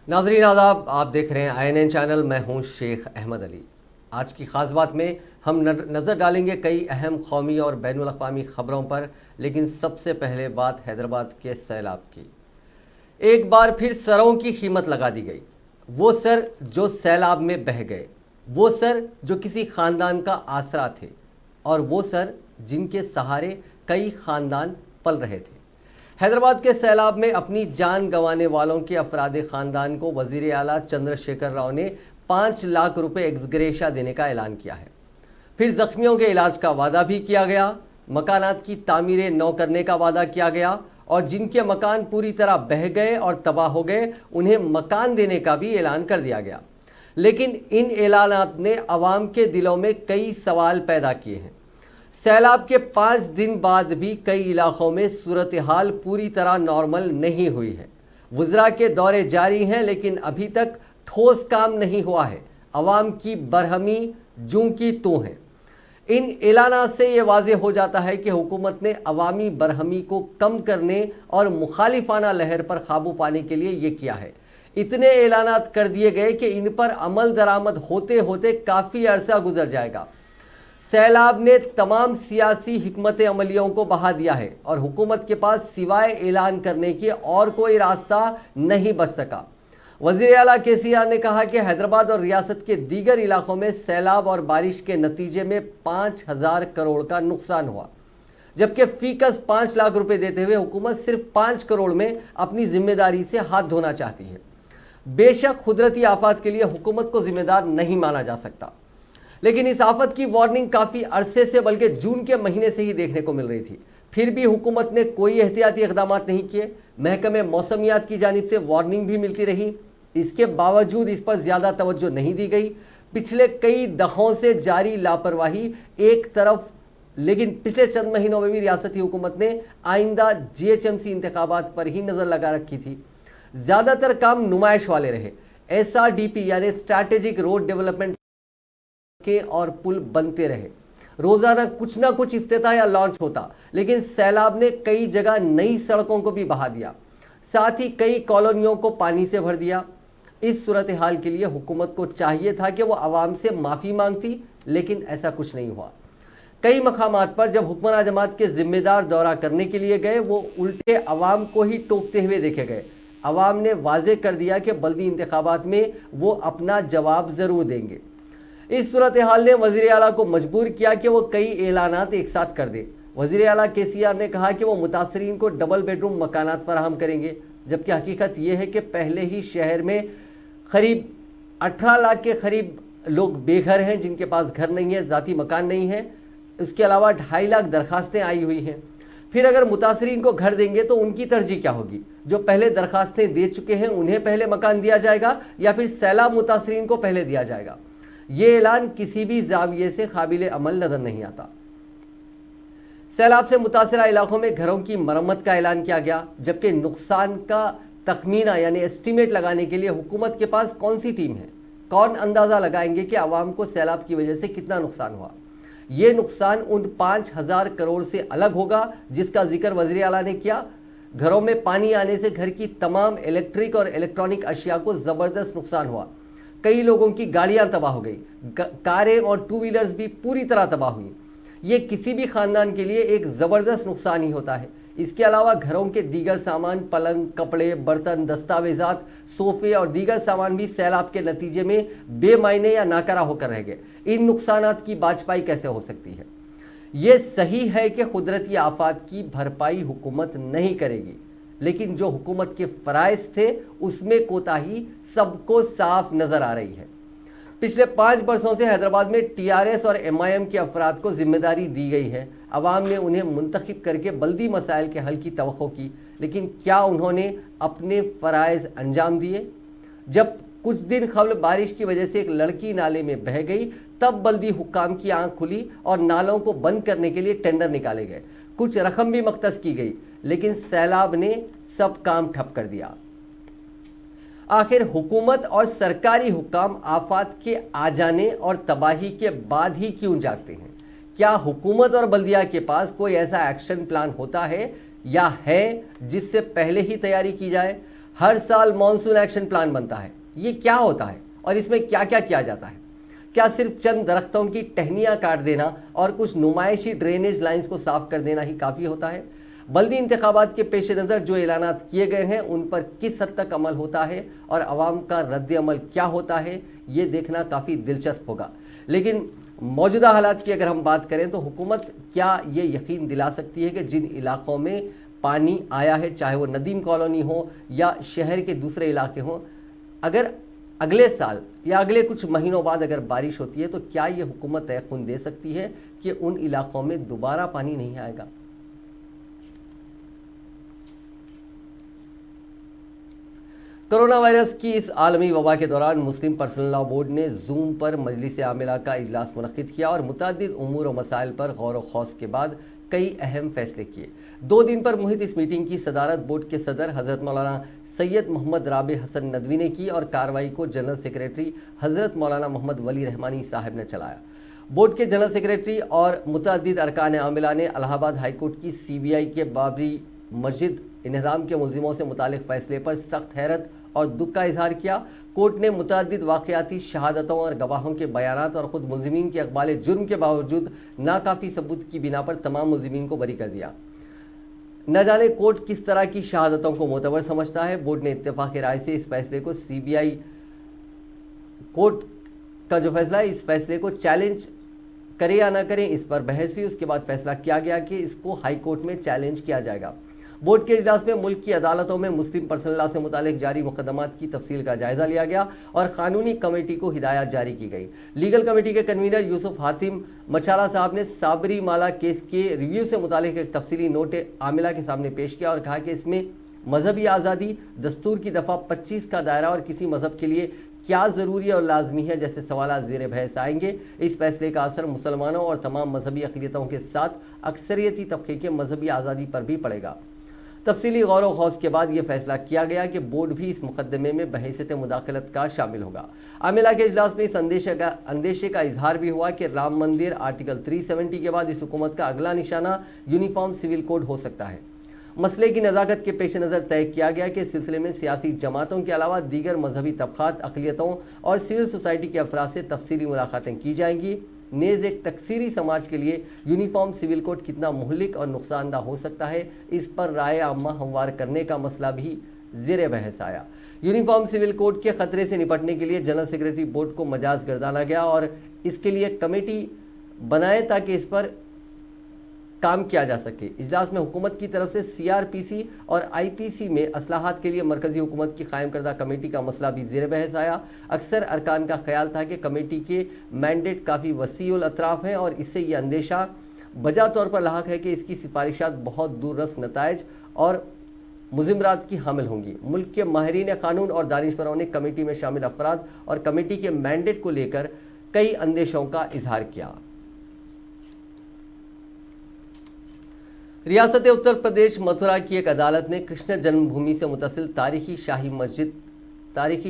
नाजरीन आदाब, आप देख रहे हैं INN चैनल। मैं हूं शेख अहमद अली। आज की ख़ास बात में हम नज़र डालेंगे कई अहम कौमी और बैनुल अक़वामी ख़बरों पर, लेकिन सबसे पहले बात हैदराबाद के सैलाब की। एक बार फिर सरों की कीमत लगा दी गई। वो सर जो सैलाब में बह गए, वो सर जो किसी ख़ानदान का आसरा थे, और वो सर जिनके सहारे कई ख़ानदान पल रहे थे। हैदराबाद के सैलाब में अपनी जान गंवाने वालों के अफराद ख़ानदान को वज़ीर आला चंद्रशेखर राव ने 5 लाख रुपए एक्सग्रेशिया देने का ऐलान किया है। फिर ज़ख्मियों के इलाज का वादा भी किया गया, मकानात की तामीरें नौ करने का वादा किया गया, और जिनके मकान पूरी तरह बह गए और तबाह हो गए उन्हें मकान देने का भी ऐलान कर दिया गया। लेकिन इन ऐलानात ने अवाम के दिलों में कई सवाल पैदा किए हैं। सैलाब के 5 दिन बाद भी कई इलाकों में सूरत हाल पूरी तरह नॉर्मल नहीं हुई है। वज़रा के दौरे जारी हैं, लेकिन अभी तक ठोस काम नहीं हुआ है। अवाम की बरहमी जूं की तूं है। इन ऐलानात से ये वाज़ेह हो जाता है कि हुकूमत ने अवामी बरहमी को कम करने और मुखालिफाना लहर पर काबू पाने के लिए ये किया है। इतने ऐलानात कर दिए गए कि इन पर अमल दरामद होते होते काफ़ी अरसा गुजर जाएगा। सैलाब ने तमाम सियासी हिकमत अमलियों को बहा दिया है और हुकूमत के पास सिवाय ऐलान करने के और कोई रास्ता नहीं बच सका। वज़ीर आला KCR ने कहा कि हैदराबाद और रियासत के दीगर इलाकों में सैलाब और बारिश के नतीजे में 5,000 करोड़ का नुकसान हुआ, जबकि फीकस 5 लाख रुपए देते हुए हुकूमत सिर्फ 5 करोड़ में अपनी जिम्मेदारी से हाथ धोना चाहती है। बेशक कुदरती आफत के लिए हुकूमत को जिम्मेदार नहीं माना जा सकता, लेकिन इस आफत की वार्निंग काफ़ी अरसे से, बल्कि जून के महीने से ही देखने को मिल रही थी। फिर भी हुकूमत ने कोई एहतियाती इक़दाम नहीं किए। महकमे मौसमियात की जानिब से वार्निंग भी मिलती रही, इसके बावजूद इस पर ज़्यादा तवज्जो नहीं दी गई। पिछले कई दफ़ों से जारी लापरवाही एक तरफ, लेकिन पिछले चंद महीनों में भी रियासती हुकूमत ने आइंदा GHMC इंतखाबात पर ही नज़र लगा रखी थी। ज़्यादातर काम नुमाइश वाले रहे। SRDP यानी स्ट्रैटेजिक रोड डेवलपमेंट के और पुल बनते रहे। रोजाना कुछ ना कुछ इफ्तिताह या लॉन्च होता, लेकिन सैलाब ने कई जगह नई सड़कों को भी बहा दिया, साथ ही कई कॉलोनियों को पानी से भर दिया। इस सूरत हाल के लिए हुकूमत को चाहिए था कि वो आवाम से माफ़ी मांगती, लेकिन ऐसा कुछ नहीं हुआ। कई मकामात पर जब हुक्मरान जमात के जिम्मेदार दौरा करने के लिए गए, वो उल्टे अवाम को ही टोकते हुए देखे गए। अवाम ने वाजे कर दिया कि बल्दी इंतखाबात में वो अपना जवाब ज़रूर देंगे। इस सूरत हाल ने वज़ीर आला को मजबूर किया कि वो कई ऐलानात एक साथ कर दे। वज़ीर आला KCR ने कहा कि वो मुतासरीन को डबल बेडरूम मकानात फराहम करेंगे, जबकि हकीकत ये है कि पहले ही शहर में करीब 18 लाख के करीब लोग बेघर हैं, जिनके पास घर नहीं है, ज़ाती मकान नहीं है। उसके अलावा 2.5 लाख दरखास्तें आई हुई हैं। फिर अगर मुतासरीन को घर देंगे तो उनकी तरजीह क्या होगी? जो पहले दरखास्तें दे चुके हैं उन्हें पहले मकान दिया जाएगा, या फिर सैलाब मुतासरीन को पहले दिया जाएगा? ये ऐलान किसी भी जाविये से काबिल अमल नजर नहीं आता। सैलाब से मुतासरा इलाकों में घरों की मरम्मत का ऐलान किया गया, जबकि नुकसान का तखमीना यानी एस्टीमेट लगाने के लिए हुकूमत के पास कौन सी टीम है? कौन अंदाज़ा लगाएंगे कि आवाम को सैलाब की वजह से कितना नुकसान हुआ? ये नुकसान उन 5,000 करोड़ से अलग होगा जिसका जिक्र वज़ीर आला ने किया। घरों में पानी आने से घर की तमाम इलेक्ट्रिक और इलेक्ट्रॉनिक अशिया को ज़बरदस्त नुकसान हुआ। कई लोगों की गाड़ियां तबाह हो गई, कारें और 2 व्हीलर्स भी पूरी तरह तबाह हुई। ये किसी भी ख़ानदान के लिए एक ज़बरदस्त नुकसान ही होता है। इसके अलावा घरों के दीगर सामान, पलंग, कपड़े, बर्तन, दस्तावेज़ात, सोफ़े और दीगर सामान भी सैलाब के नतीजे में बेमायने या नाकारा होकर रह गए। इन नुकसानात की बाजपाई कैसे हो सकती है? ये सही है कि कुदरती आफात की भरपाई हुकूमत नहीं करेगी, लेकिन जो हुकूमत के फ़राइज़ थे उसमें कोताही सबको साफ नज़र आ रही है। पिछले 5 बरसों से हैदराबाद में TRS और MIM के अफराद को जिम्मेदारी दी गई है। अवाम ने उन्हें मुंतखब करके बल्दी मसाइल के हल की तवक्को की, लेकिन क्या उन्होंने अपने फ़राइज़ अंजाम दिए? जब कुछ दिन कबल बारिश की वजह से एक लड़की नाले में बह गई, तब बल्दी हुक्काम की आंख खुली और नालों को बंद करने के लिए टेंडर निकाले गए। कुछ रकम भी मख्तस की गई, लेकिन सैलाब ने सब काम ठप कर दिया। आखिर हुकूमत और सरकारी हुक्काम आफात के आ जाने और तबाही के बाद ही क्यों जागते हैं? क्या हुकूमत और बल्दिया के पास कोई ऐसा एक्शन प्लान होता है या है जिससे पहले ही तैयारी की जाए? हर साल मॉनसून एक्शन प्लान बनता है, ये क्या होता है और इसमें क्या क्या किया जाता है? क्या सिर्फ चंद दरख्तों की टहनियां काट देना और कुछ नुमाइशी ड्रेनेज लाइंस को साफ कर देना ही काफ़ी होता है? बल्दी इंतखाबात के पेश नज़र जो ऐलानात किए गए हैं उन पर किस हद तक अमल होता है और अवाम का रद्द अमल क्या होता है, ये देखना काफ़ी दिलचस्प होगा। लेकिन मौजूदा हालात की अगर हम बात करें तो हुकूमत क्या ये यकीन दिला सकती है कि जिन इलाकों में पानी आया है, चाहे वो नदीम कॉलोनी हो या शहर के दूसरे इलाके हों, अगर अगले साल या अगले कुछ महीनों बाद अगर बारिश होती है तो क्या ये हुकूमत यकीन दे सकती है कि उन इलाकों में दोबारा पानी नहीं आएगा? कोरोना वायरस की इस आलमी वबा के दौरान मुस्लिम पर्सनल लॉ बोर्ड ने जूम पर मजलिस आमिला का इजलास मुनक्किद किया और मुतअद्दिद उमूर और मसाइल पर गौर व खौस के बाद कई अहम फैसले किए। 2 दिन पर मुहित इस मीटिंग की सदारत बोर्ड के सदर हज़रत मौलाना सैयद मोहम्मद राबे हसन नदवी ने की और कार्रवाई को जनरल सेक्रेटरी हज़रत मौलाना मोहम्मद वली रहमानी साहब ने चलाया। बोर्ड के जनरल सेक्रेटरी और मुतअद्दिद अरकान आमिला ने इलाहाबाद हाईकोर्ट की CBI के बाबरी मस्जिद इन्हदाम के मुलजिमों से मुतालिक फैसले पर सख्त हैरत और दुख का इजहार किया। कोर्ट ने मुतअद्दिद वाक़याती शहादतों और गवाहों के बयानात और ख़ुद मुलजिमीन के अक़बाल जुर्म के बावजूद नाकाफ़ी सबूत की बिना पर तमाम मुलजिमीन को बरी कर दिया। न जाने कोर्ट किस तरह की शहादतों को मोतबर समझता है। बोर्ड ने इत्तेफाक राय से इस फैसले को CBI कोर्ट का जो फैसला है, इस फैसले को चैलेंज करे या ना करें, इस पर बहस हुई। उसके बाद फैसला किया गया कि इसको हाई कोर्ट में चैलेंज किया जाएगा। बोर्ड के इजलास में मुल्क की अदालतों में मुस्लिम पर्सनल लॉ से मुतालिक जारी मुकदमात की तफसील का जायजा लिया गया और कानूनी कमेटी को हिदायत जारी की गई। लीगल कमेटी के कन्वीनर यूसुफ हातिम मचाला साहब ने साबरी माला केस के रिव्यू से मुतालिक एक तफसीली नोट आमिला के सामने पेश किया और कहा कि इसमें मजहबी आज़ादी, दस्तूर की दफ़ा 25 का दायरा और किसी मजहब के लिए क्या ज़रूरी और लाजमी है जैसे सवाल ज़ेर बहस आएंगे। इस फैसले का असर मुसलमानों और तमाम मजहबी अक़लियतों के साथ अक्सरियती तबके के मजहबी आज़ादी पर भी पड़ेगा। तफसीली गौर व खौस के बाद यह फैसला किया गया कि बोर्ड भी इस मुकदमे में बहैसियत मुदाखलत का शामिल होगा। आमिला के इजलास में इस अंदेशे का इजहार भी हुआ कि राम मंदिर आर्टिकल 370 के बाद इस हुकूमत का अगला निशाना यूनिफॉर्म सिविल कोड हो सकता है। मसले की नज़ाकत के पेश नज़र तय किया गया कि इस सिलसिले में सियासी जमातों के अलावा दीगर मजहबी तबक़ात, अक़लियतों और सिविल सोसाइटी के अफराद से तफसीली मुलाकातें की जाएंगी। नेज़ एक तकसीरी समाज के लिए यूनिफॉर्म सिविल कोड कितना मुहलिक और नुकसानदा हो सकता है, इस पर राय आम्मा हमवार करने का मसला भी ज़ेर बहस आया। यूनिफॉर्म सिविल कोड के ख़तरे से निपटने के लिए जनरल सेक्रेटरी बोर्ड को मजाज गर्दाना गया और इसके लिए कमेटी बनाए ताकि इस पर काम किया जा सके। इजलास में हुकूमत की तरफ से CRPC और IPC में असलाहत के लिए मरकज़ी हुकूमत की कायम करदा कमेटी का मसला भी ज़ेर बहस आया। अक्सर अरकान का ख्याल था कि कमेटी के मैंडेट काफ़ी वसीउल अतराफ़ हैं और इससे ये अंदेशा बजा तौर पर लाहक है कि इसकी सिफारिशात बहुत दूररस नताइज और मुज़िमरात की हामिल होंगी। मुल्क के माहिरीन कानून और दानिशवरों ने कमेटी में शामिल अफराद और कमेटी के मैंडेट को लेकर कई अंदेशों का इजहार किया। रियासत उत्तर प्रदेश मथुरा की एक अदालत ने कृष्ण जन्मभूमि से मुतसिल तारीखी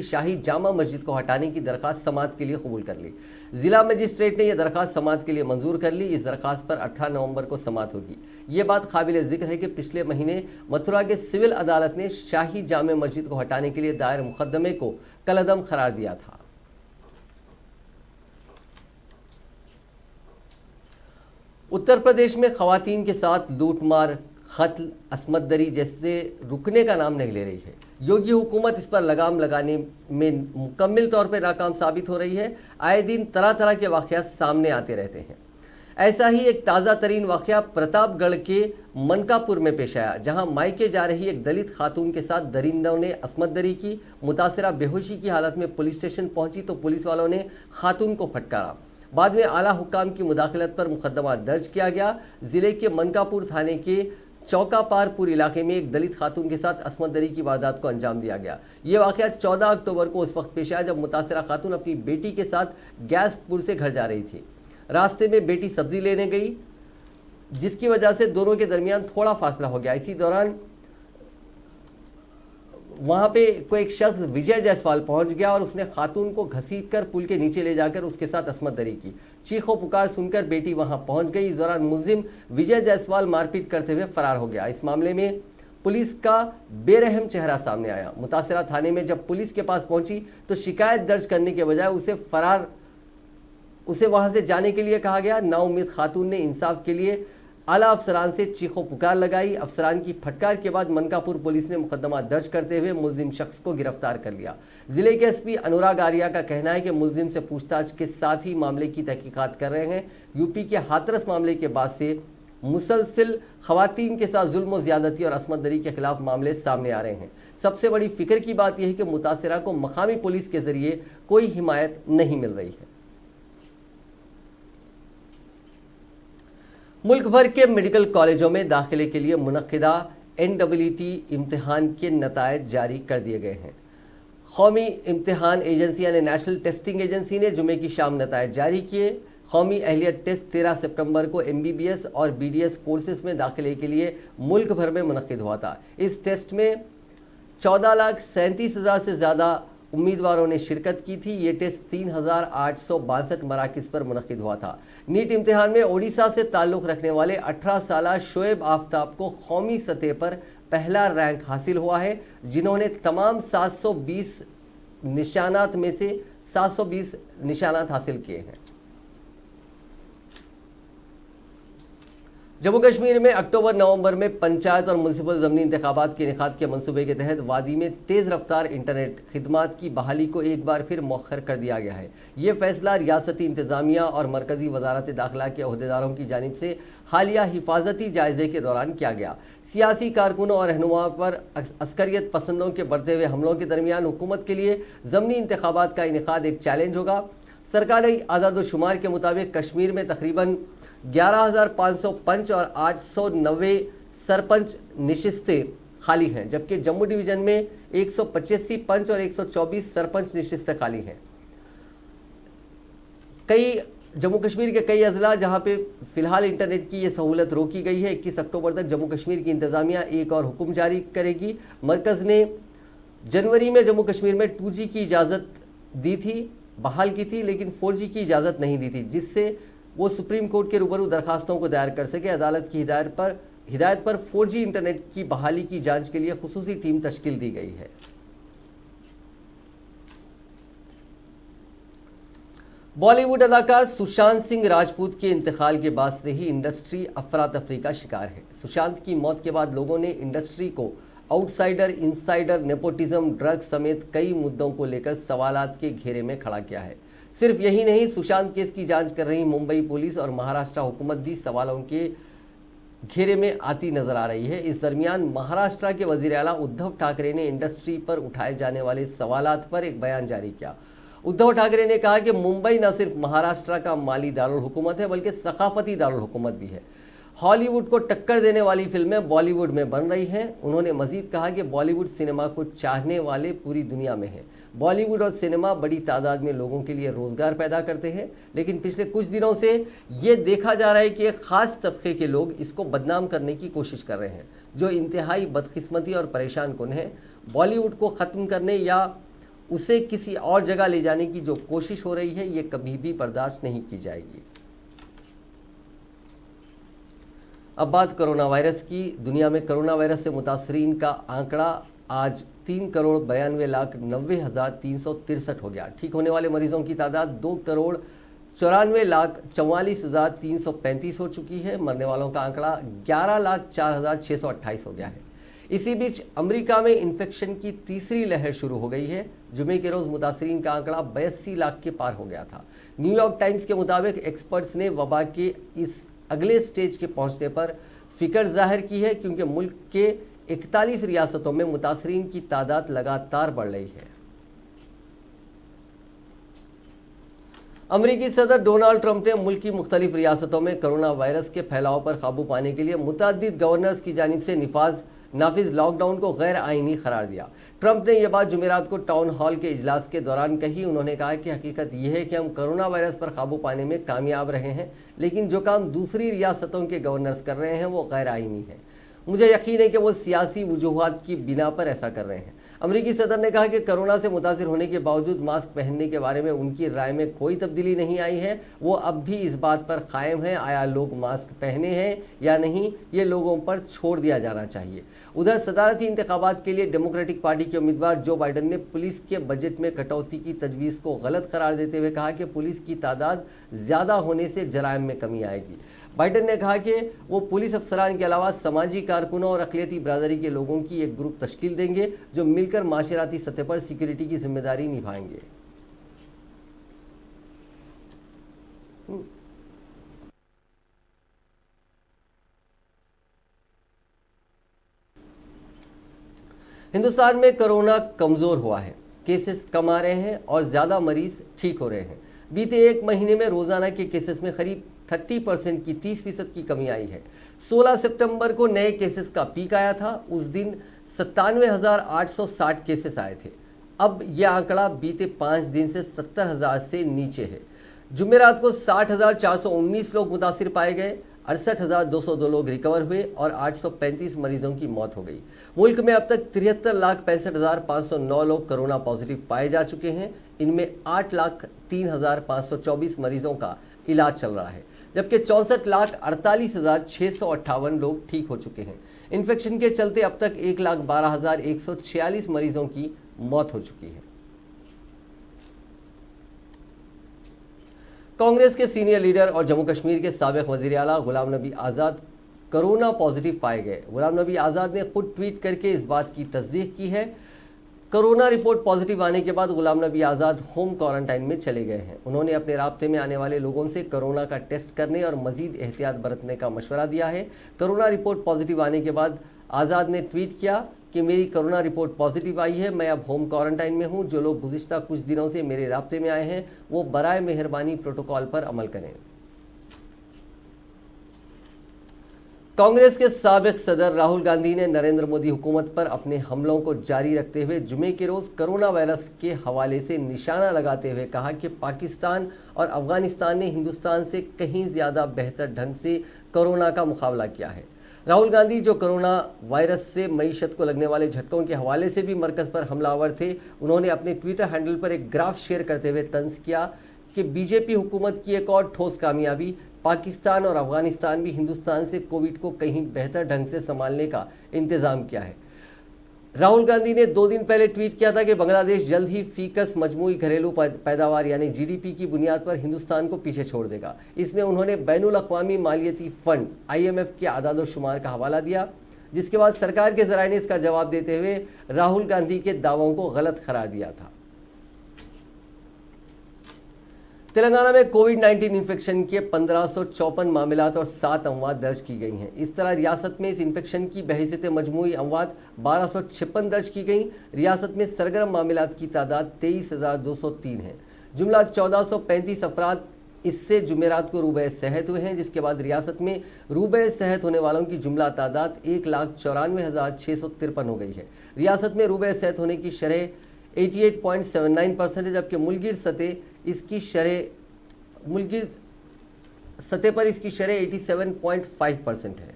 शाही जामा मस्जिद को हटाने की दरख्वास्त समाअत के लिए कबूल कर ली। ज़िला मजिस्ट्रेट ने यह दरख्वास्त समाअत के लिए मंजूर कर ली। इस दरख्वास्त पर 18 नवंबर को समाअत होगी। ये बात काबिल ज़िक्र है कि पिछले महीने मथुरा के सिविल अदालत ने शाही जामा मस्जिद को हटाने के लिए दायर मुकदमे को कलअदम करार दिया था। उत्तर प्रदेश में खवातीन के साथ लूटमार, कत्ल, अस्मत दरी जैसे रुकने का नाम नहीं ले रही है। योगी हुकूमत इस पर लगाम लगाने में मुकम्मल तौर पर नाकाम साबित हो रही है। आए दिन तरह तरह के वाक़यात सामने आते रहते हैं। ऐसा ही एक ताज़ा तरीन वाक़या प्रतापगढ़ के मनकापुर में पेश आया, जहां मायके जा रही एक दलित खातून के साथ दरिंदों ने अस्मत दरी की। मुतासिरा बेहोशी की हालत में पुलिस स्टेशन पहुंची तो पुलिस वालों ने खातून को फटकारा। बाद में आला हुक्काम की मुदाखलत पर मुकदमा दर्ज किया गया। ज़िले के मनकापुर थाने के चौकापारपुर इलाके में एक दलित खातून के साथ अस्मत दरी की वारदात को अंजाम दिया गया। ये वाक़या 14 अक्टूबर को उस वक्त पेश आया जब मुतासिरा खातून अपनी बेटी के साथ गैसपुर से घर जा रही थी। रास्ते में बेटी सब्जी लेने गई, जिसकी वजह से दोनों के दरमियान थोड़ा फासला हो गया। इसी दौरान वहाँ पे कोई एक शख्स विजय जायसवाल पहुँच गया और उसने खातून को घसीटकर पुल के नीचे ले जाकर उसके साथ अस्मत दरी की। चीखों पुकार सुनकर बेटी वहाँ पहुँच गई। इस दौरान मुलजिम विजय जायसवाल मारपीट करते हुए फरार हो गया। इस मामले में पुलिस का बेरहम चेहरा सामने आया। मुतासिरा थाने में जब पुलिस के पास पहुंची तो शिकायत दर्ज करने के बजाय उसे वहां से जाने के लिए कहा गया। नाउम्मीद खातून ने इंसाफ के लिए आला अफसरान से चीखों पुकार लगाई। अफसरान की फटकार के बाद मनकापुर पुलिस ने मुकदमा दर्ज करते हुए मुलजिम शख्स को गिरफ्तार कर लिया। जिले के एसपी अनुराग आर्या का कहना है कि मुलजिम से पूछताछ के साथ ही मामले की तहकीकात कर रहे हैं। यूपी के हाथरस मामले के बाद से मुसलसिल खवातीन के साथ जुल्म और ज्यादती और असमत दरी के खिलाफ मामले सामने आ रहे हैं। सबसे बड़ी फिक्र की बात यह है कि मुतासिरा को मकामी पुलिस के जरिए कोई हिमायत नहीं मिल रही है। मुल्क भर के मेडिकल कॉलेजों में दाखिले के लिए मुनक्किदा NEET इम्तिहान के नतायज जारी कर दिए गए हैं। कौमी इम्तिहान एजेंसी यानी नेशनल टेस्टिंग एजेंसी ने जुमे की शाम नतायज जारी किए। कौमी अहलियत टेस्ट 13 सितंबर को MBBS और BDS कोर्सेज में दाखिले के लिए मुल्क भर में मुनक्किद हुआ था। इस टेस्ट में 14,37,000 से ज़्यादा उम्मीदवारों ने शिरकत की थी। ये टेस्ट 3,862 मराकिज़ पर मुनक्किद हुआ था। नीट इम्तिहान में ओडिशा से ताल्लुक़ रखने वाले 18 साला शोएब आफ्ताब को कौमी सतह पर पहला रैंक हासिल हुआ है, जिन्होंने तमाम 720 निशानात में से 720 निशानात हासिल किए हैं। जम्मू कश्मीर में अक्टूबर-नवंबर में पंचायत और म्युनिसिपल ज़मीनी इंतखाबात के इनेकाद के मंसूबे के तहत वादी में तेज़ रफ्तार इंटरनेट खिदमात की बहाली को एक बार फिर मौखर कर दिया गया है। ये फैसला रियासती इंतज़ामिया और मरकज़ी वजारत दाखिला के अहदेदारों की जानिब से हालिया हिफाजती जायजे के दौरान किया गया। सियासी कारकुनों और रहनुमाओं पर अस्करियत पसंदों के बढ़ते हुए हमलों के दरमियान हुकूमत के लिए ज़मीनी इंतखाबात का इनेकाद एक चैलेंज होगा। सरकारी आदाद-ओ-शुमार के मुताबिक कश्मीर में तकरीबन 11,500 पंच और 890 सरपंच नशिस्तें खाली हैं, जबकि जम्मू डिवीज़न में 185 पंच और 124 सरपंच नशिस्तें खाली हैं। जम्मू कश्मीर के कई अजला जहां पे फ़िलहाल इंटरनेट की ये सहूलत रोकी गई है। 21 अक्टूबर तक जम्मू कश्मीर की इंतज़ामिया एक और हुक्म जारी करेगी। मरकज़ ने जनवरी में जम्मू कश्मीर में 2G की इजाज़त दी थी, बहाल की थी, लेकिन 4G की इजाज़त नहीं दी थी, जिससे वो सुप्रीम कोर्ट के रूबरू दरखास्तों को दायर कर सके। अदालत की हिदायत पर 4G इंटरनेट की बहाली की जांच के लिए खुसूसी टीम तश्कील दी गई है। बॉलीवुड अदाकार सुशांत सिंह राजपूत के इंतकाल के बाद से ही इंडस्ट्री अफरा तफरी का शिकार है। सुशांत की मौत के बाद लोगों ने इंडस्ट्री को आउटसाइडर, इनसाइडर, नेपोटिज्म, ड्रग्स समेत कई मुद्दों को लेकर सवालात के घेरे में खड़ा किया है। सिर्फ यही नहीं, सुशांत केस की जांच कर रही मुंबई पुलिस और महाराष्ट्र हुकूमत भी सवालों के घेरे में आती नजर आ रही है। इस दरमियान महाराष्ट्र के वजीर आला उद्धव ठाकरे ने इंडस्ट्री पर उठाए जाने वाले सवालात पर एक बयान जारी किया। उद्धव ठाकरे ने कहा कि मुंबई न सिर्फ महाराष्ट्र का माली दारुल हुकूमत है, बल्कि सकाफती दारुल हुकूमत भी है। हॉलीवुड को टक्कर देने वाली फिल्में बॉलीवुड में बन रही हैं। उन्होंने मजीद कहा कि बॉलीवुड सिनेमा को चाहने वाले पूरी दुनिया में हैं। बॉलीवुड और सिनेमा बड़ी तादाद में लोगों के लिए रोज़गार पैदा करते हैं, लेकिन पिछले कुछ दिनों से ये देखा जा रहा है कि एक ख़ास तबके के लोग इसको बदनाम करने की कोशिश कर रहे हैं, जो इंतहाई बदकिस्मती और परेशान कुन है। बॉलीवुड को ख़त्म करने या उसे किसी और जगह ले जाने की जो कोशिश हो रही है, ये कभी भी बर्दाश्त नहीं की जाएगी। अब बात कोरोना वायरस की। दुनिया में कोरोना वायरस से मुतासरीन का आंकड़ा आज 3,92,90,363 हो गया। ठीक होने वाले मरीजों की तादाद 2,94,44,335 हो चुकी है। मरने वालों का आंकड़ा 11,04,628 हो गया है। इसी बीच अमेरिका में इन्फेक्शन की तीसरी लहर शुरू हो गई है। जुमे के रोज़ मुतासरीन का आंकड़ा 82 लाख के पार हो गया था। न्यूयॉर्क टाइम्स के मुताबिक एक्सपर्ट्स ने वबा के इस अगले स्टेज के पहुंचने पर फिक्र जाहिर की है, क्योंकि मुल्क के 41 रियासतों में मुतासरीन की तादाद लगातार बढ़ रही है। अमेरिकी सदर डोनाल्ड ट्रंप ने मुल्क की मुख्तलिफ रियासतों में कोरोना वायरस के फैलाव पर काबू पाने के लिए मुतअद्दिद गवर्नर्स की जानिब से नाफिज लॉकडाउन को गैर आइनी करार दिया। ट्रंप ने यह बात जुमेरात को टाउन हॉल के इजलास के दौरान कही। उन्होंने कहा कि हकीकत यह है कि हम कोरोना वायरस पर काबू पाने में कामयाब रहे हैं, लेकिन जो काम दूसरी रियासतों के गवर्नर्स कर रहे हैं वो गैर आइनी है। मुझे यकीन है कि वो सियासी वजूहात की बिना पर ऐसा कर रहे हैं। अमेरिकी सदर ने कहा कि कोरोना से मुतासिर होने के बावजूद मास्क पहनने के बारे में उनकी राय में कोई तब्दीली नहीं आई है। वो अब भी इस बात पर कायम है, आया लोग मास्क पहने हैं या नहीं, ये लोगों पर छोड़ दिया जाना चाहिए। उधर सदारती इंतखाबात के लिए डेमोक्रेटिक पार्टी के उम्मीदवार जो बाइडन ने पुलिस के बजट में कटौती की तजवीज़ को गलत करार देते हुए कहा कि पुलिस की तादाद ज़्यादा होने से जराइम में कमी आएगी। बाइडन ने कहा कि वो पुलिस अफसरान के अलावा समाजी कारकुनों और अक़लियती बरादरी के लोगों की एक ग्रुप तश्कील देंगे जो मिलकर माशराती सतह पर सिक्योरिटी की जिम्मेदारी निभाएंगे। हिंदुस्तान में कोरोना कमज़ोर हुआ है, केसेस कम आ रहे हैं और ज़्यादा मरीज ठीक हो रहे हैं। बीते एक महीने में रोज़ाना के केसेस में करीब 30% की 30% की कमी आई है। 16 सितंबर को नए केसेस का पीक आया था। उस दिन 97,860 केसेस आए थे। अब यह आंकड़ा बीते 5 दिन से 70,000 से नीचे है। जुमेरात को 60,419 लोग मुतासिर पाए गए, 68,202 लोग रिकवर हुए और 835 मरीजों की मौत हो गई। मुल्क में अब तक 73,65,509 लोग कोरोना पॉजिटिव पाए जा चुके हैं। इनमें 8,03,524 मरीजों का इलाज चल रहा है, जबकि 64,48,658 लोग ठीक हो चुके हैं। इन्फेक्शन के चलते अब तक 1,12,146 मरीजों की मौत हो चुकी है। कांग्रेस के सीनियर लीडर और जम्मू कश्मीर के साबिक वज़ीर आला गुलाम नबी आज़ाद कोरोना पॉजिटिव पाए गए। गुलाम नबी आज़ाद ने खुद ट्वीट करके इस बात की तस्दीक की है। कोरोना रिपोर्ट पॉजिटिव आने के बाद गुलाम नबी आज़ाद होम क्वारंटाइन में चले गए हैं। उन्होंने अपने राब्ते में आने वाले लोगों से कोरोना का टेस्ट करने और मजीद एहतियात बरतने का मशवरा दिया है। कोरोना रिपोर्ट पॉजिटिव आने के बाद आज़ाद ने ट्वीट किया कि मेरी कोरोना रिपोर्ट पॉजिटिव आई है, मैं अब होम क्वारंटाइन में हूं। जो लोग गुज़िश्ता कुछ दिनों से मेरे राब्ते में आए हैं वो बराए मेहरबानी प्रोटोकॉल पर अमल करें। कांग्रेस के साबिक सदर राहुल गांधी ने नरेंद्र मोदी हुकूमत पर अपने हमलों को जारी रखते हुए जुमे के रोज़ कोरोना वायरस के हवाले से निशाना लगाते हुए कहा कि पाकिस्तान और अफगानिस्तान ने हिंदुस्तान से कहीं ज़्यादा बेहतर ढंग से कोरोना का मुकाबला किया है। राहुल गांधी, जो कोरोना वायरस से मईशत को लगने वाले झटकों के हवाले से भी मरकज़ पर हमलावर थे, उन्होंने अपने ट्विटर हैंडल पर एक ग्राफ शेयर करते हुए तंज किया कि बीजेपी हुकूमत की एक और ठोस कामयाबी, पाकिस्तान और अफगानिस्तान भी हिंदुस्तान से कोविड को कहीं बेहतर ढंग से संभालने का इंतज़ाम किया है। राहुल गांधी ने 2 दिन पहले ट्वीट किया था कि बांग्लादेश जल्द ही फीकस मजमूई घरेलू पैदावार यानी जीडीपी की बुनियाद पर हिंदुस्तान को पीछे छोड़ देगा। इसमें उन्होंने बैनुल अक़वामी मालियती फ़ंड IMF के आदाद-ओ-शुमार का हवाला दिया, जिसके बाद सरकार के ज़राए ने इसका जवाब देते हुए राहुल गांधी के दावों को गलत करार दिया था। तेलंगाना में कोविड-19 इन्फेक्शन के 1554 मामलात और 7 अमवात दर्ज की गई हैं। इस तरह रियासत में इस इन्फेक्शन की बहैसियत मजमूई अमवात 1256 दर्ज की गई। रियासत में सरगर्म मामलात की तादाद 23,203 है। जुमला 1435 अफराद इससे जुमेरात को रूबे सेहत हुए हैं, जिसके बाद रियासत में रूबे सेहत होने वालों की जुमला तादाद 1,94,653 हो गई है। रियासत में रूबे सेहत होने की शरह 88.79% है, जबकि मुल्गिर सतह पर इसकी शरह 87.5% है।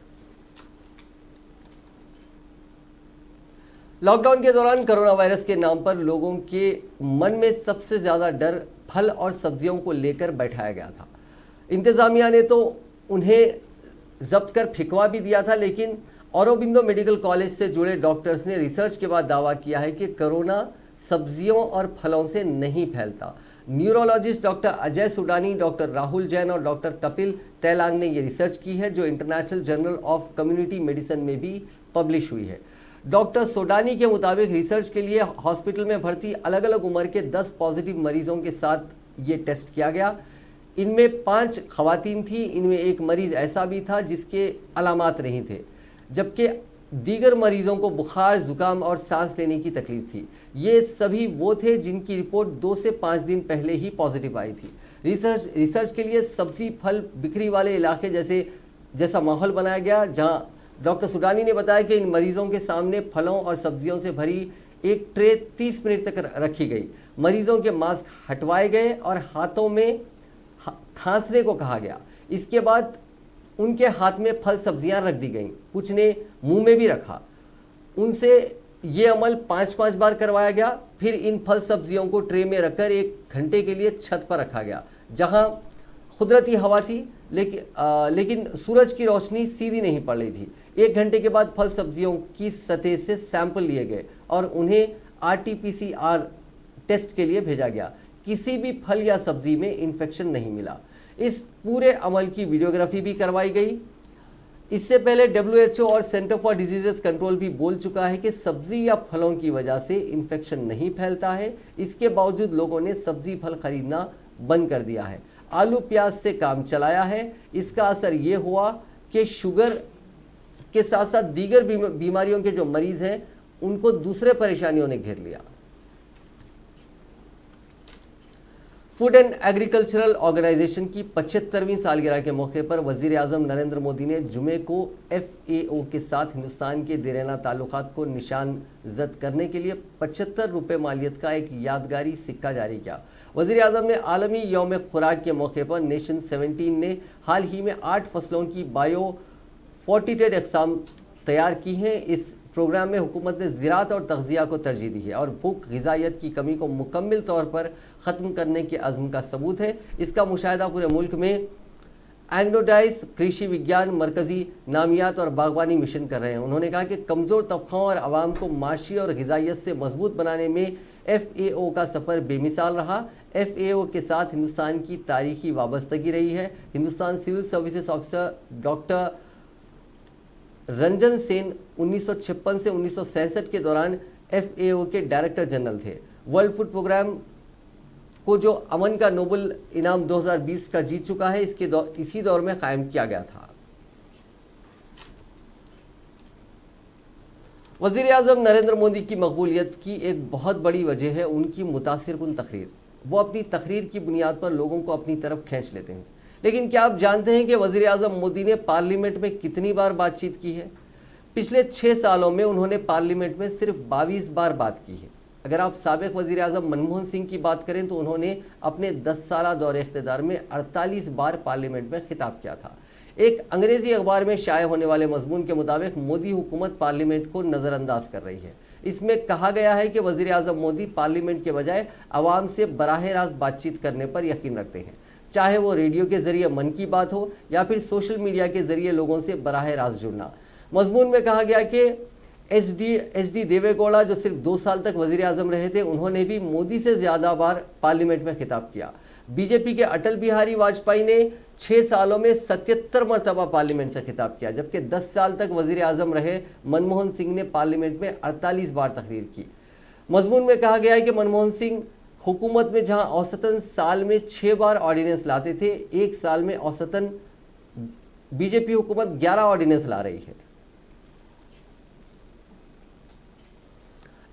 लॉकडाउन के दौरान कोरोना वायरस के नाम पर लोगों के मन में सबसे ज़्यादा डर फल और सब्जियों को लेकर बैठाया गया था। इंतज़ामिया ने तो उन्हें जब्त कर फिकवा भी दिया था, लेकिन औरोबिंदो मेडिकल कॉलेज से जुड़े डॉक्टर्स ने रिसर्च के बाद दावा किया है कि कोरोना सब्जियों और फलों से नहीं फैलता। Neurologist doctor Ajay Sudani, doctor Rahul Jain और डॉक्टर कपिल तैलांग ने ये रिसर्च की है, जो international journal of community medicine में भी पब्लिश हुई है। डॉक्टर सोडानी के मुताबिक रिसर्च के लिए हॉस्पिटल में भर्ती अलग अलग उम्र के 10 पॉजिटिव मरीजों के साथ ये टेस्ट किया गया। इनमें 5 खवातीन थी। इनमें एक मरीज ऐसा भी था जिसके अलामात नहीं थे, जबकि दीगर मरीजों को बुखार, जुकाम और सांस लेने की तकलीफ थी। ये सभी वो थे जिनकी रिपोर्ट 2 से 5 दिन पहले ही पॉजिटिव आई थी। रिसर्च के लिए सब्जी फल बिक्री वाले इलाके जैसा माहौल बनाया गया, जहां डॉक्टर सुडानी ने बताया कि इन मरीजों के सामने फलों और सब्जियों से भरी एक ट्रे 30 मिनट तक रखी गई। मरीजों के मास्क हटवाए गए और हाथों में खांसने को कहा गया। इसके बाद उनके हाथ में फल सब्जियां रख दी गईं, कुछ ने मुंह में भी रखा। उनसे ये अमल 5-5 बार करवाया गया। फिर इन फल सब्जियों को ट्रे में रखकर 1 घंटे के लिए छत पर रखा गया, जहां कुदरती हवा थी, लेकिन सूरज की रोशनी सीधी नहीं पड़ रही थी। 1 घंटे के बाद फल सब्जियों की सतह से सैंपल लिए गए और उन्हें RT-PCR टेस्ट के लिए भेजा गया। किसी भी फल या सब्जी में इन्फेक्शन नहीं मिला। इस पूरे अमल की वीडियोग्राफी भी करवाई गई। इससे पहले WHO और सेंटर फॉर डिजीजेस कंट्रोल भी बोल चुका है कि सब्जी या फलों की वजह से इन्फेक्शन नहीं फैलता है। इसके बावजूद लोगों ने सब्जी फल खरीदना बंद कर दिया है, आलू प्याज से काम चलाया है। इसका असर ये हुआ कि शुगर के साथ साथ दीगर बीमारियों के जो मरीज हैं उनको दूसरे परेशानियों ने घेर लिया। फूड एंड एग्रीकल्चरल ऑर्गेनाइजेशन की 75वीं सालगिरह के मौके पर वजीर आजम नरेंद्र मोदी ने जुमे को FAO के साथ हिंदुस्तान के देराना ताल्लुकात को निशान जद करने के लिए 75 रुपये मालियत का एक यादगारी सिक्का जारी किया। वजीर आजम ने आलमी यौम खुराक के मौके पर नेशन 17 ने हाल ही में 8 फसलों की बायो फोर्टिटेड अक़साम तैयार की हैं। इस प्रोग्राम में हुकूमत ने ज़राअत और तग़ज़िया को तरजीह दी है और भूख ग़िज़ाइयत की कमी को मुकम्मल तौर पर ख़त्म करने के अज़्म का सबूत है। इसका मुशाहिदा पूरे मुल्क में एग्रोडाइस कृषि विज्ञान मरकज़ी नामियात और बागवानी मिशन कर रहे हैं। उन्होंने कहा कि कमज़ोर तबक़ों और आवाम को माशी और ग़िज़ाइयत से मजबूत बनाने में FAO का सफ़र बेमिसाल रहा। FAO के साथ हिंदुस्तान की तारीख़ी वाबस्तगी रही है। Hindustan civil services officer doctor Ranjan Sen 1956 से 1967 के दौरान FAO के डायरेक्टर जनरल थे। वर्ल्ड फूड प्रोग्राम को जो अमन का नोबेल इनाम 2020 का जीत चुका है, इसी दौर में कायम किया गया था। वज़ीर आज़म नरेंद्र मोदी की मकबूलियत की एक बहुत बड़ी वजह है उनकी मुतासिरकुन तकरीर। वो अपनी तकरीर की बुनियाद पर लोगों को अपनी तरफ खींच लेते हैं। लेकिन क्या आप जानते हैं कि वज़ीर आज़म मोदी ने पार्लियामेंट में कितनी बार बातचीत की है? पिछले 6 सालों में उन्होंने पार्लियामेंट में सिर्फ 22 बार बात की है। अगर आप साबिक़ वज़ीर आज़म मनमोहन सिंह की बात करें तो उन्होंने अपने 10 साला दौरे इख्तिदार में 48 बार पार्लियामेंट में खिताब किया था। एक अंग्रेज़ी अखबार में शाये होने वाले मजमून के मुताबिक मोदी हुकूमत पार्लियामेंट को नज़रअंदाज कर रही है। इसमें कहा गया है कि वज़ीर आज़म मोदी पार्लियामेंट के बजाय आवाम से बराह रास्त बातचीत करने पर यकीन रखते हैं, चाहे वो रेडियो के ज़रिए मन की बात हो या फिर सोशल मीडिया के ज़रिए लोगों से बराह रास्त जुड़ना। मजमून में कहा गया कि HD देवेगौड़ा जो सिर्फ 2 साल तक वज़ीर आज़म रहे थे, उन्होंने भी मोदी से ज़्यादा बार पार्लियामेंट में खिताब किया। बीजेपी के अटल बिहारी वाजपेयी ने 6 सालों में 77 मरतबा पार्लियामेंट से खिताब किया, जबकि 10 साल तक वज़ीर आज़म रहे मनमोहन सिंह ने पार्लियामेंट में 48 बार तकरीर की। मजमून में कहा गया है कि मनमोहन सिंह हुकूमत में जहां औसतन साल में 6 बार ऑर्डिनेंस लाते थे, एक साल में औसतन बीजेपी हुकूमत 11 ऑर्डिनेंस ला रही है।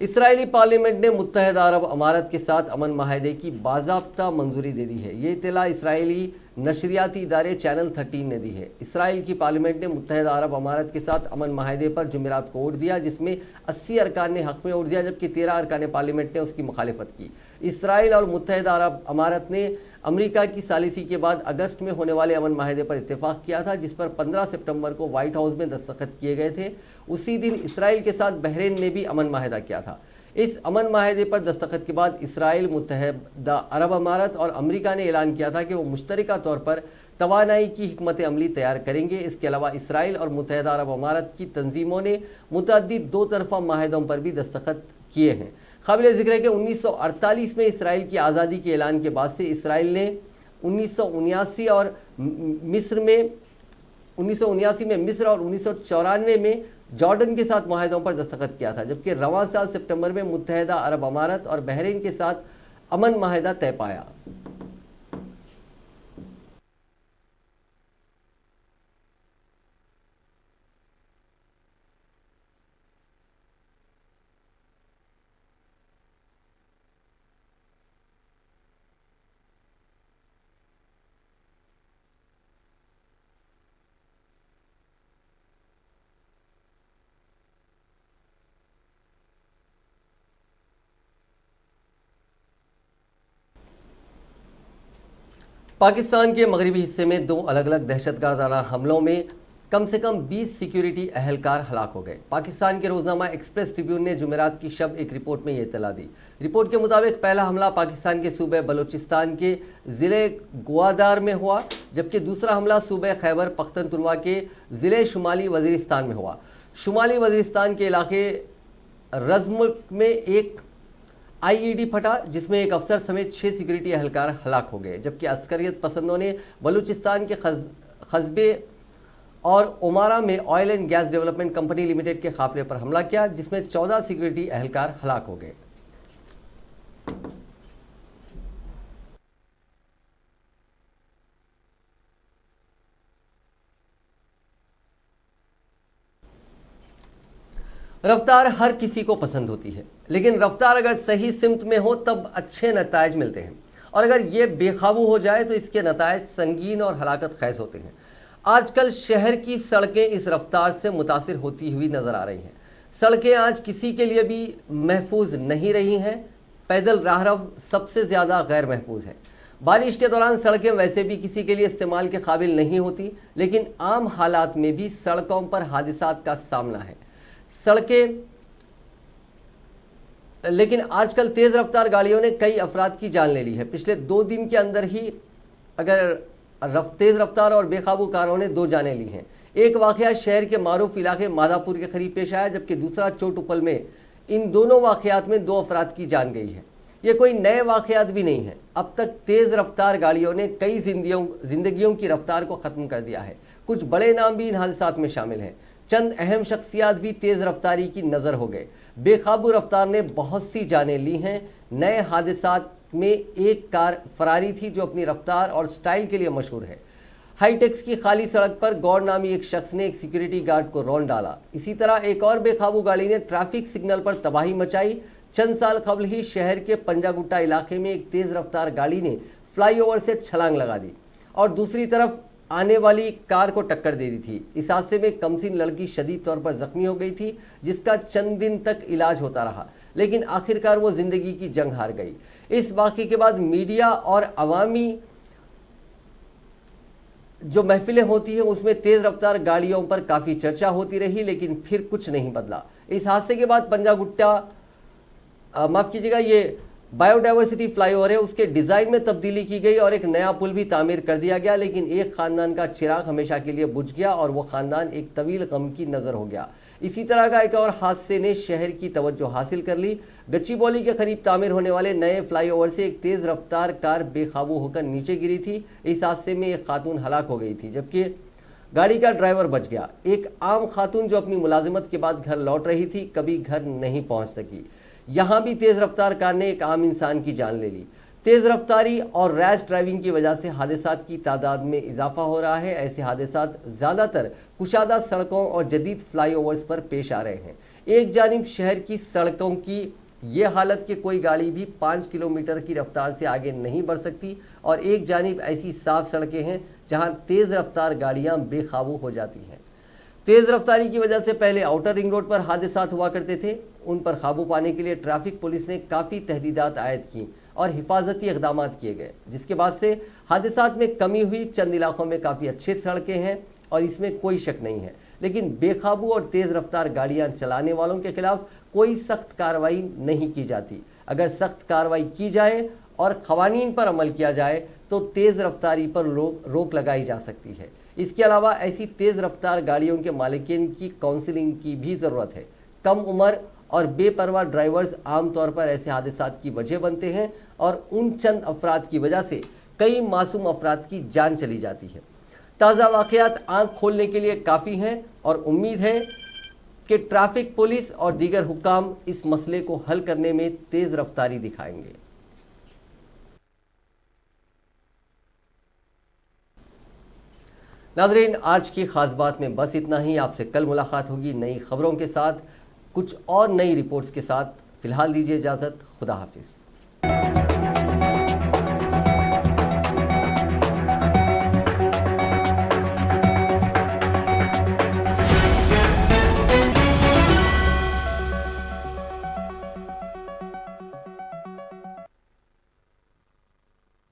इसराइली पार्लियामेंट ने मुत्तहिदा अरब अमारात के साथ अमन माहदे की बाज़ाब्ता मंजूरी दे दी है। ये इत्तला इसराइली नशरियाती इदारे चैनल 13 ने दी है। इसराइल की पार्लियामेंट ने मुत्तहिदा अरब अमारात के साथ अमन माहदे पर जुमेरात को वोट दिया, जिसमें 80 अरकान ने हक़ में वोट दिया, जबकि 13 अरकान पार्लियामेंट ने उसकी मुखालिफत की। इसराइल और मुत्तहिदा अरब अमारात ने अमेरिका की सालिसी के बाद अगस्त में होने वाले अमन माहदे पर इत्तेफाक किया था, जिस पर 15 सितंबर को व्हाइट हाउस में दस्तखत किए गए थे। उसी दिन इसराइल के साथ बहरीन ने भी अमन माहदा किया था। इस अमन माहदे पर दस्तखत के बाद इसराइल, मुत्तहिदा अरब अमारात और अमेरिका ने ऐलान किया था कि वो मुश्तरका तौर पर तवानाई की हिकमत अमली तैयार करेंगे। इसके अलावा इसराइल और मुत्तहिदा अरब अमारात की तंजीमों ने मुतअद्दिद 2 तरफ़ा माहदों पर भी दस्तखत किए हैं। काबिल ज़िक्र है कि 1948 में इसराइल की आज़ादी के ऐलान के बाद से इसराइल ने 1979 में मिस्र और 1994 में जॉर्डन के साथ माहदों पर दस्तखत किया था, जबकि रवां साल सितंबर में मुत्तहिदा अरब अमारात और बहरीन के साथ अमन माहदा तय पाया। पाकिस्तान के मगरबी हिस्से में 2 अलग अलग दहशतगर्दाना हमलों में कम से कम 20 सिक्योरिटी अहलकार हलाक हो गए। पाकिस्तान के रोजनामा एक्सप्रेस ट्रिब्यून ने जुमेरात की शब एक रिपोर्ट में ये इत्तला दी। रिपोर्ट के मुताबिक पहला हमला पाकिस्तान के सूबे बलूचिस्तान के ज़िले ग्वादार में हुआ, जबकि दूसरा हमला सूबे खैबर पख्तनख्वा के ज़िले शुमाली वज़ीरिस्तान में हुआ। शुमाली वज़ीरिस्तान के इलाके रज़मुल्क में एक IED फटा, जिसमें एक अफसर समेत 6 सिक्योरिटी अहलकार हलाक हो गए, जबकि अस्करियत पसंदों ने बलूचिस्तान के कस्बे और उमारा में oil and gas development company limited के काफिले पर हमला किया, जिसमें 14 सिक्योरिटी अहलकार हलाक हो गए। रफ्तार हर किसी को पसंद होती है, लेकिन रफ्तार अगर सही सिमत में हो तब अच्छे नताइज मिलते हैं, और अगर ये बेकाबू हो जाए तो इसके नताइज संगीन और हलाकत खैज होते हैं। आजकल शहर की सड़कें इस रफ्तार से मुतासिर होती हुई नजर आ रही हैं। सड़कें आज किसी के लिए भी महफूज नहीं रही हैं। पैदल राहरव सबसे ज़्यादा गैर महफूज है। बारिश के दौरान सड़कें वैसे भी किसी के लिए इस्तेमाल के काबिल नहीं होती, लेकिन आम हालात में भी सड़कों पर हादिसात का सामना है। लेकिन आजकल तेज़ रफ्तार गाड़ियों ने कई अफराद की जान ले ली है। पिछले 2 दिन के अंदर ही अगर तेज़ रफ्तार और बेकाबू कारों ने 2 जानें ली हैं। एक वाक़या शहर के मारूफ इलाके माधापुर के करीब पेश आया, जबकि दूसरा चोटुपल में। इन दोनों वाक़यात में 2 अफराद की जान गई है। ये कोई नए वाक़यात भी नहीं है। अब तक तेज़ रफ्तार गाड़ियों ने कई जिंदगियों की रफ्तार को ख़त्म कर दिया है। कुछ बड़े नाम भी इन हादसात में शामिल हैं। चंद अहम शख्सियात भी तेज़ रफ्तारी की नज़र हो गए। बेकाबू रफ्तार ने बहुत सी जानें ली हैं। नए हादसात में एक कार फरारी थी जो अपनी रफ्तार और स्टाइल के लिए मशहूर है। हाईटेक्स की खाली सड़क पर गौर नामी एक शख्स ने एक सिक्योरिटी गार्ड को रौंद डाला। इसी तरह एक और बेकाबू गाड़ी ने ट्रैफिक सिग्नल पर तबाही मचाई। चंद साल कबल ही शहर के पंजागुट्टा इलाके में एक तेज़ रफ्तार गाड़ी ने फ्लाईओवर से छलांग लगा दी और दूसरी तरफ आने वाली कार को टक्कर दे दी थी। इस हादसे में कमसिन लड़की शदीद तौर पर जख्मी हो गई थी, जिसका चंद दिन तक इलाज होता रहा, लेकिन आखिरकार वो जिंदगी की जंग हार गई। इस वाक़े के बाद मीडिया और अवामी जो महफिलें होती हैं उसमें तेज़ रफ्तार गाड़ियों पर काफ़ी चर्चा होती रही, लेकिन फिर कुछ नहीं बदला। इस हादसे के बाद पंजागुट्टा माफ़ कीजिएगा, ये बायोडाइवर्सिटी फ्लाईओवर है, उसके डिज़ाइन में तब्दीली की गई और एक नया पुल भी तामीर कर दिया गया, लेकिन एक ख़ानदान का चिराग हमेशा के लिए बुझ गया और वह ख़ानदान एक तवील गम की नज़र हो गया। इसी तरह का एक और हादसे ने शहर की तवज्जो हासिल कर ली। गच्चीबौली के करीब तामीर होने वाले नए फ्लाईओवर से एक तेज़ रफ्तार कार बेकाबू होकर नीचे गिरी थी। इस हादसे में एक खातून हलाक हो गई थी, जबकि गाड़ी का ड्राइवर बच गया। एक आम खातून जो अपनी मुलाजिमत के बाद घर लौट रही थी, कभी घर नहीं पहुंच सकी। यहाँ भी तेज़ रफ्तार कार ने एक आम इंसान की जान ले ली। तेज़ रफ्तारी और रैश ड्राइविंग की वजह से हादसात की तादाद में इजाफा हो रहा है। ऐसे हादसात ज़्यादातर कुशादा सड़कों और जदीद फ्लाईओवर्स पर पेश आ रहे हैं। एक जानिब शहर की सड़कों की ये हालत कि कोई गाड़ी भी 5 किलोमीटर की रफ्तार से आगे नहीं बढ़ सकती, और एक जानिब ऐसी साफ सड़कें हैं जहाँ तेज़ रफ्तार गाड़ियाँ बेकाबू हो जाती हैं। तेज़ रफ्तारी की वजह से पहले आउटर रिंग रोड पर हादसात हुआ करते थे। उन पर काबू पाने के लिए ट्रैफिक पुलिस ने काफ़ी तहदीदात आयद की और हिफाजती इक़दाम किए गए, जिसके बाद से हादसात में कमी हुई। चंद इलाकों में काफ़ी अच्छे सड़कें हैं और इसमें कोई शक नहीं है, लेकिन बेकाबू और तेज़ रफ्तार गाड़ियाँ चलाने वालों के खिलाफ कोई सख्त कार्रवाई नहीं की जाती। अगर सख्त कार्रवाई की जाए और क़वानीन पर अमल किया जाए तो तेज़ रफ्तारी पर रोक लगाई जा सकती है। इसके अलावा ऐसी तेज़ रफ्तार गाड़ियों के मालिकीन की काउंसलिंग की भी ज़रूरत है। कम उम्र और बेपरवाह ड्राइवर्स आमतौर पर ऐसे हादसात की वजह बनते हैं और उन चंद अफराद की वजह से कई मासूम अफराद की जान चली जाती है। ताज़ा वाक़यात आँख खोलने के लिए काफ़ी हैं और उम्मीद है कि ट्रैफिक पुलिस और दीगर हुक्काम इस मसले को हल करने में तेज़ रफ्तारी दिखाएंगे। नाज़रीन, आज की ख़ास बात में बस इतना ही। आपसे कल मुलाकात होगी नई खबरों के साथ, कुछ और नई रिपोर्ट्स के साथ। फ़िलहाल दीजिए इजाज़त। खुदा हाफिज़।